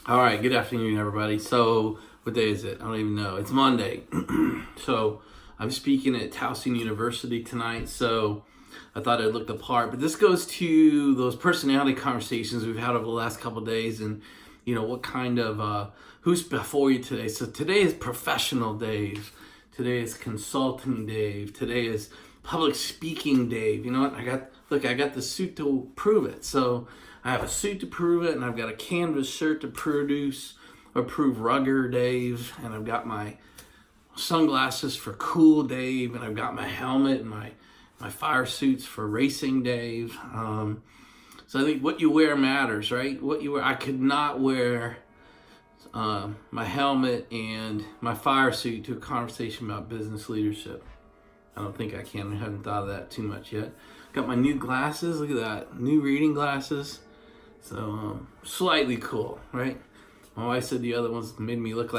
All right, good afternoon, everybody. So, what day is it? I don't even know. It's Monday. So, I'm speaking at Towson University tonight. So, I thought I'd look the part. But this goes to those personality conversations we've had over the last couple of days, and what kind of who's before you today. So, today is professional Dave. Today is consulting Dave. Today is public speaking Dave. You know what? I got the suit to prove it. So I have a suit to prove it, and I've got a canvas shirt to prove rugger Dave, and I've got my sunglasses for cool Dave, and I've got my helmet and my fire suits for racing Dave. So I think what you wear matters, right? What you wear. I could not wear my helmet and my fire suit to a conversation about business leadership. I don't think I can. I haven't thought of that too much yet. Got my new glasses. Look at that. New reading glasses. So slightly cool, right? My wife said the other ones made me look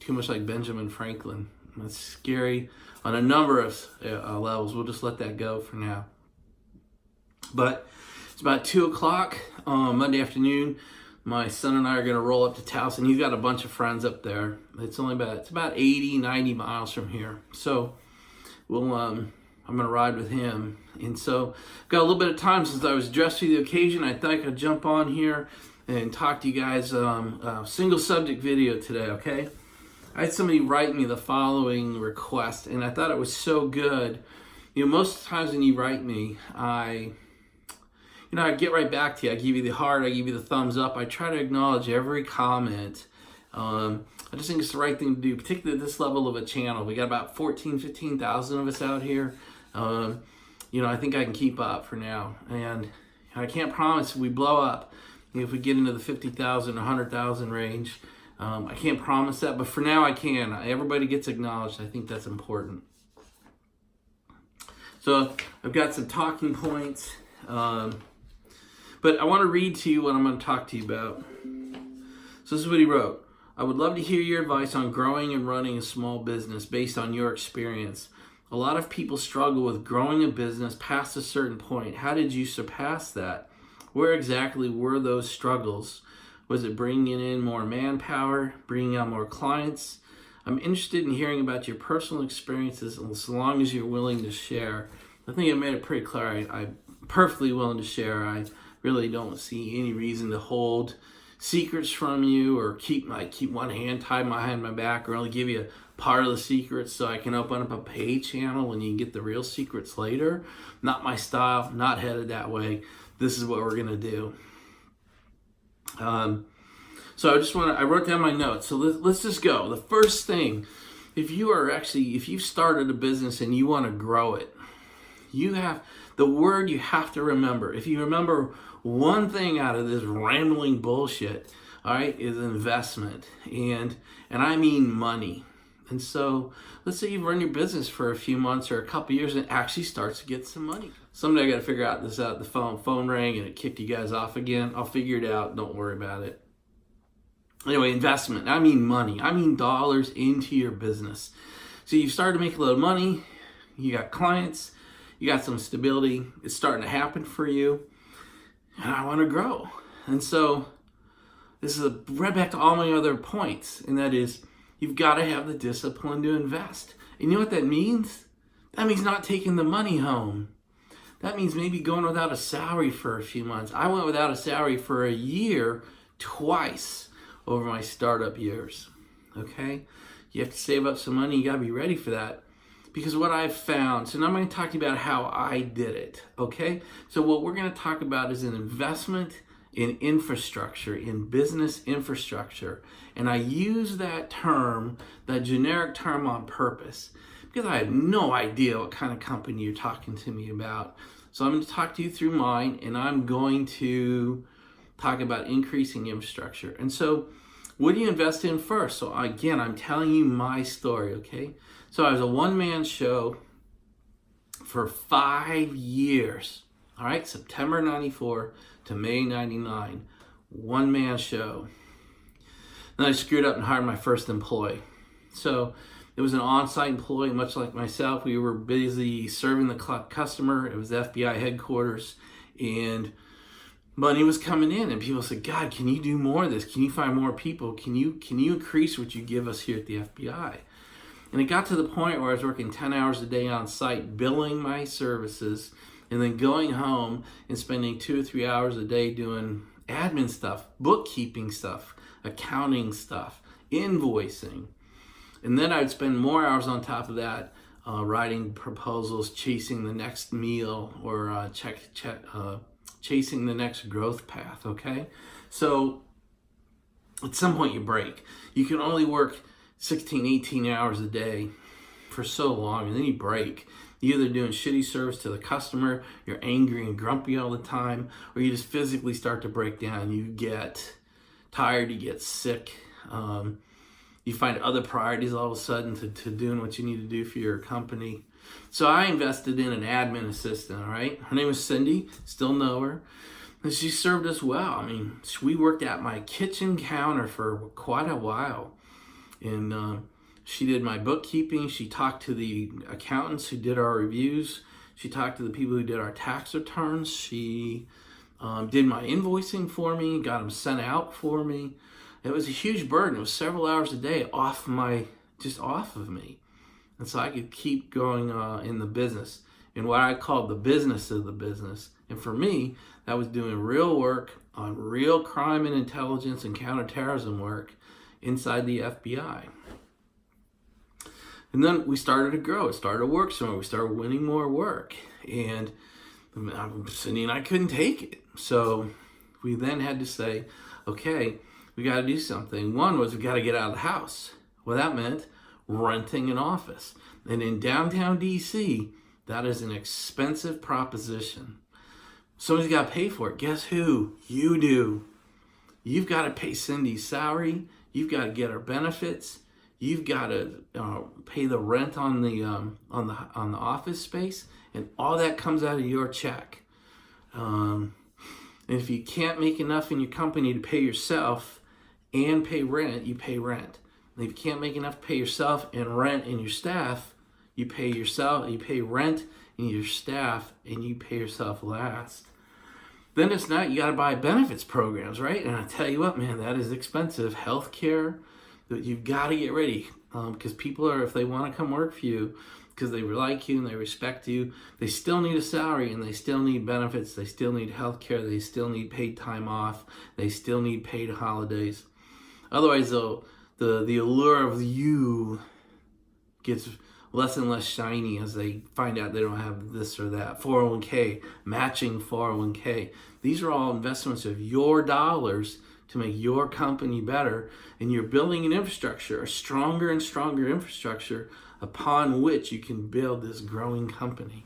too much like Benjamin Franklin. That's scary on a number of levels. We'll just let that go for now. But it's about 2 o'clock Monday afternoon. My son and I are going to roll up to Towson. He's got a bunch of friends up there. It's about 80, 90 miles from here. So I'm going to ride with him. And so got a little bit of time since I was dressed for the occasion. I thought I could jump on here and talk to you guys single subject video today, okay? I had somebody write me the following request, and I thought it was so good. Most of the times when you write me, I get right back to you. I give you the heart, I give you the thumbs up. I try to acknowledge every comment. I just think it's the right thing to do, particularly at this level of a channel. We got about 15,000 of us out here. I think I can keep up for now. And I can't promise if we blow up, if we get into the 50,000, 100,000 range. I can't promise that, but for now I can. Everybody gets acknowledged. I think that's important. So I've got some talking points. But I want to read to you what I'm going to talk to you about. So this is what he wrote. I would love to hear your advice on growing and running a small business based on your experience. A lot of people struggle with growing a business past a certain point. How did you surpass that? Where exactly were those struggles? Was it bringing in more manpower, bringing on more clients? I'm interested in hearing about your personal experiences as long as you're willing to share. I think I made it pretty clear. I'm perfectly willing to share. I really don't see any reason to hold secrets from you or keep one hand tied behind my back, or only give you part of the secrets so I can open up a paid channel and you can get the real secrets later. Not my style, not headed that way. This is what we're gonna do. So I wrote down my notes. So let's just go. The first thing, if you've started a business and you want to grow it, the word you have to remember. If you remember one thing out of this rambling bullshit, all right, is investment. And I mean money. And so let's say you've run your business for a few months or a couple years and it actually starts to get some money. Someday I got to figure out this out. The phone rang and it kicked you guys off again. I'll figure it out. Don't worry about it. Anyway, investment. I mean money. I mean dollars into your business. So you've started to make a little money. You got clients. You got some stability. It's starting to happen for you. And I want to grow. And so this is right back to all my other points. And that is, you've got to have the discipline to invest. And you know what that means? That means not taking the money home. That means maybe going without a salary for a few months. I went without a salary for a year twice over my startup years. Okay? You have to save up some money. You got to be ready for that. Because what I've found, so now I'm going to talk to you about how I did it, okay? So what we're going to talk about is an investment in infrastructure, in business infrastructure. And I use that term, that generic term on purpose, because I have no idea what kind of company you're talking to me about. So I'm going to talk to you through mine, and I'm going to talk about increasing infrastructure. And so what do you invest in first? So again, I'm telling you my story, okay? So I was a one-man show for 5 years, all right? September 94 to May 99, one-man show. Then I screwed up and hired my first employee. So it was an on-site employee, much like myself. We were busy serving the customer. It was FBI headquarters, and money was coming in, and people said, God, can you do more of this? Can you find more people? Can you increase what you give us here at the FBI? And it got to the point where I was working 10 hours a day on site, billing my services, and then going home and spending 2 or 3 hours a day doing admin stuff, bookkeeping stuff, accounting stuff, invoicing. And then I'd spend more hours on top of that writing proposals, chasing the next meal, or chasing the next growth path, okay? So at some point you break. You can only work 16, 18 hours a day for so long, and then you break. You're either doing shitty service to the customer, you're angry and grumpy all the time, or you just physically start to break down. You get tired, you get sick, you find other priorities all of a sudden to doing what you need to do for your company. So I invested in an admin assistant, all right? Her name was Cindy, still know her. And she served us well. I mean, we worked at my kitchen counter for quite a while. And she did my bookkeeping. She talked to the accountants who did our reviews. She talked to the people who did our tax returns. She did my invoicing for me, got them sent out for me. It was a huge burden. It was several hours a day off of me. And so I could keep going in the business, in what I called the business of the business. And for me, that was doing real work on real crime and intelligence and counterterrorism work inside the FBI. And then we started to grow. It started to work some more. We started winning more work. And Cindy and I couldn't take it. So we then had to say, okay, we got to do something. One was we got to get out of the house. Well, that meant renting an office. And in downtown DC, that is an expensive proposition. Somebody's got to pay for it. Guess who? You do. You've got to pay Cindy's salary. You've got to get her benefits. You've got to pay the rent on the office space, and all that comes out of your check. And if you can't make enough in your company to pay yourself and pay rent, you pay rent. And if you can't make enough to pay yourself and rent and your staff, you pay yourself, you pay rent and your staff, and you pay yourself last. Then it's not, you got to buy benefits programs, right? And I tell you what, man, that is expensive. Healthcare, you've got to get ready, because people are, if they want to come work for you, because they like you and they respect you, they still need a salary, and they still need benefits, they still need healthcare, they still need paid time off, they still need paid holidays. Otherwise, though, the allure of you gets less and less shiny as they find out they don't have this or that. 401k, matching 401k. These are all investments of your dollars to make your company better, and you're building an infrastructure, a stronger and stronger infrastructure upon which you can build this growing company.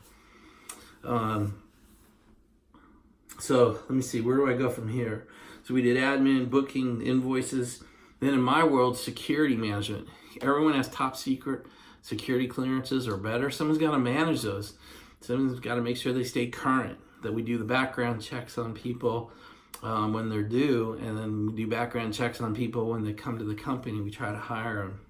So let me see, where do I go from here? So we did admin, booking, invoices. Then in my world, security management. Everyone has top secret security clearances or better. Someone's got to manage those. Someone's got to make sure they stay current, that we do the background checks on people when they're due, and then we do background checks on people when they come to the company. We try to hire them.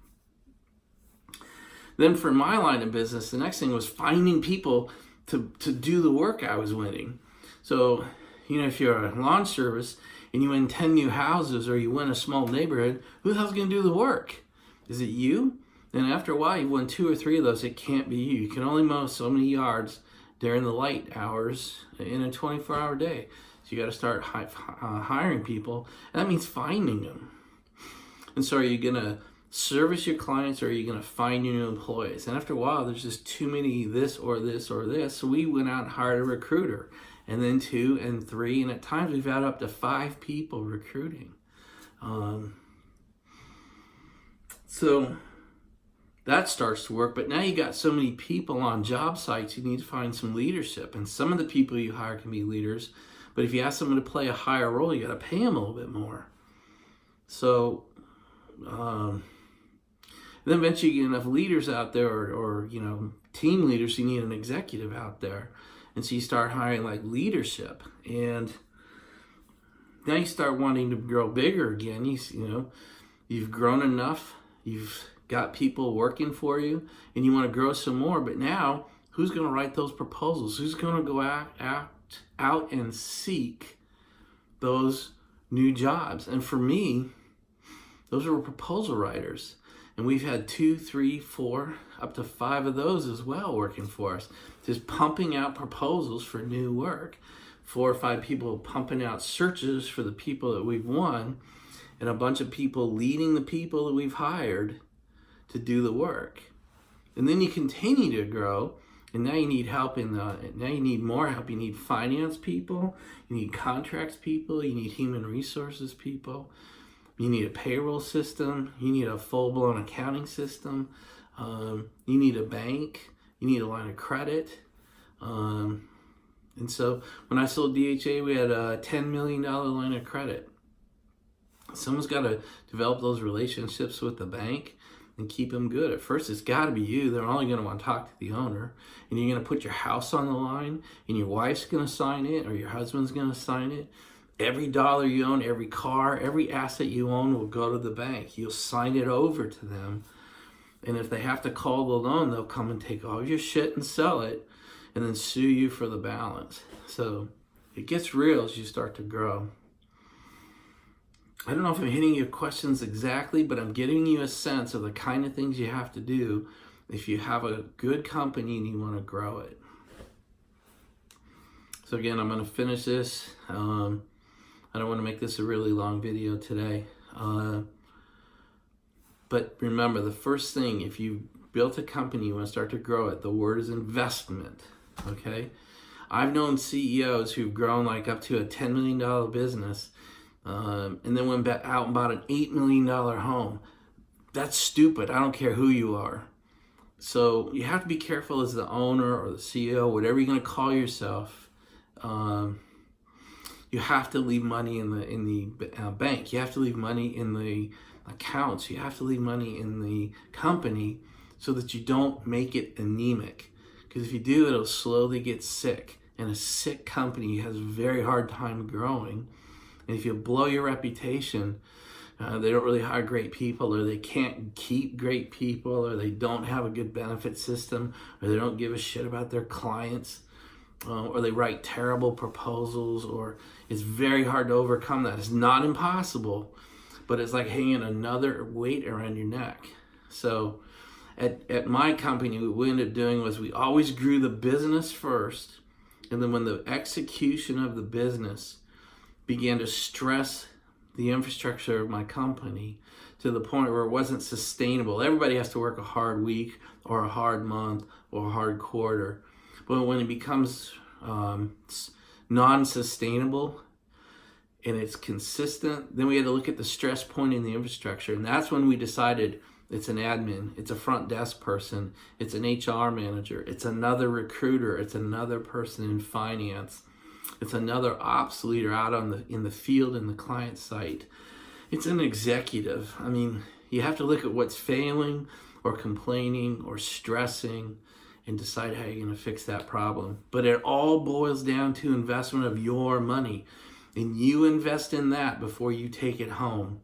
Then for my line of business, the next thing was finding people to do the work I was winning. So, if you're a lawn service and you win 10 new houses, or you win a small neighborhood, who the hell's going to do the work? Is it you? Then after a while, you won 2 or 3 of those. It can't be you. You can only mow so many yards during the light hours in a 24-hour day. So you got to start hiring people. And that means finding them. And so are you going to service your clients, or are you going to find your new employees? And after a while, there's just too many this or this or this. So we went out and hired a recruiter. And then 2 and 3. And at times, we've had up to 5 people recruiting. So that starts to work, but now you got so many people on job sites, you need to find some leadership. And some of the people you hire can be leaders, but if you ask someone to play a higher role, you got to pay them a little bit more. So then eventually you get enough leaders out there, or team leaders, you need an executive out there. And so you start hiring like leadership, and now you start wanting to grow bigger again. You've grown enough, you've got people working for you, and you want to grow some more. But now, who's going to write those proposals? Who's going to go out and seek those new jobs. And for me, those were proposal writers. And we've had 2, 3, 4, up to 5 of those as well working for us. Just pumping out proposals for new work. 4 or 5 people pumping out searches for the people that we've won, and a bunch of people leading the people that we've hired to do the work. And then you continue to grow, and now you need help now you need more help. You need finance people, you need contracts people, you need human resources people, you need a payroll system, you need a full-blown accounting system, you need a bank, you need a line of credit. And so when I sold DHA, we had a $10 million line of credit. Someone's got to develop those relationships with the bank and keep them good. At first, it's got to be you. They're only going to want to talk to the owner. And you're going to put your house on the line, and your wife's going to sign it, or your husband's going to sign it. Every dollar you own, every car, every asset you own will go to the bank. You'll sign it over to them. And if they have to call the loan, they'll come and take all your shit and sell it, and then sue you for the balance. So it gets real as you start to grow. I don't know if I'm hitting your questions exactly, but I'm giving you a sense of the kind of things you have to do if you have a good company and you want to grow it. So again, I'm going to finish this. I don't want to make this a really long video today. But remember, the first thing, if you built a company, you want to start to grow it, the word is investment, okay? I've known CEOs who've grown like up to a $10 million business, and then went out and bought an $8 million home. That's stupid. I don't care who you are. So you have to be careful as the owner or the CEO, whatever you're going to call yourself. You have to leave money in the bank. You have to leave money in the accounts. You have to leave money in the company so that you don't make it anemic. Because if you do, it'll slowly get sick. And a sick company has a very hard time growing. And if you blow your reputation, they don't really hire great people, or they can't keep great people, or they don't have a good benefit system, or they don't give a shit about their clients, or they write terrible proposals, or it's very hard to overcome that. It's not impossible, but it's like hanging another weight around your neck. So at my company, what we ended up doing was we always grew the business first, and then when the execution of the business began to stress the infrastructure of my company to the point where it wasn't sustainable. Everybody has to work a hard week or a hard month or a hard quarter. But when it becomes non-sustainable and it's consistent, then we had to look at the stress point in the infrastructure. And that's when we decided it's an admin, it's a front desk person, it's an HR manager, it's another recruiter, it's another person in finance, it's another ops leader out in the field in the client site. It's an executive. I mean, you have to look at what's failing or complaining or stressing and decide how you're going to fix that problem. But it all boils down to investment of your money. And you invest in that before you take it home.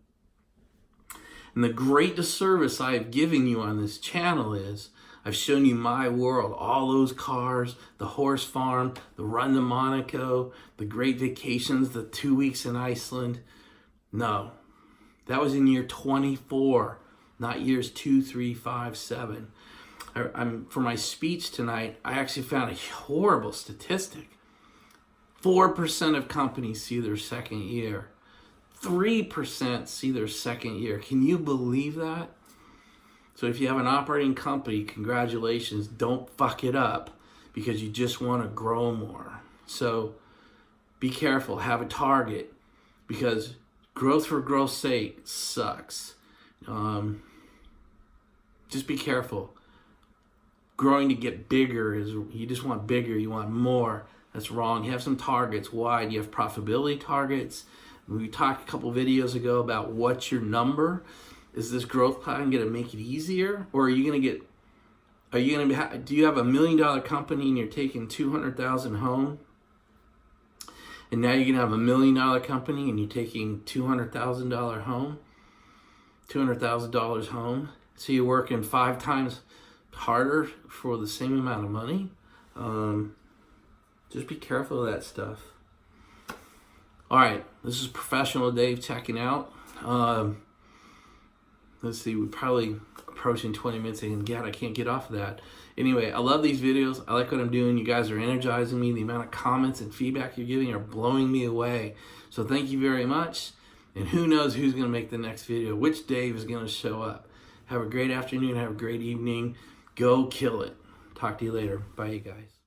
And the great disservice I've given you on this channel is I've shown you my world, all those cars, the horse farm, the run to Monaco, the great vacations, the 2 weeks in Iceland. No, that was in year 24, not years 2, 3, 5, 7. For my speech tonight, I actually found a horrible statistic. 4% of companies see their second year. 3% see their second year. Can you believe that? So if you have an operating company, congratulations, don't fuck it up because you just want to grow more. So be careful, have a target, because growth for growth's sake sucks. Just be careful. Growing to get bigger is, you just want bigger, you want more. That's wrong. You have some targets. Why? You have profitability targets. We talked a couple videos ago about what's your number. Is this growth plan going to make it easier? Or do you have a $1 million company and you're taking 200,000 home? And now you're going to have a $1 million company and you're taking $200,000 home? $200,000 home? So you're working 5 times harder for the same amount of money? Just be careful of that stuff. All right, this is Professional Dave checking out. Let's see, we're probably approaching 20 minutes and God, I can't get off of that. Anyway, I love these videos. I like what I'm doing. You guys are energizing me. The amount of comments and feedback you're giving are blowing me away. So thank you very much. And who knows who's going to make the next video, which Dave is going to show up. Have a great afternoon. Have a great evening. Go kill it. Talk to you later. Bye, you guys.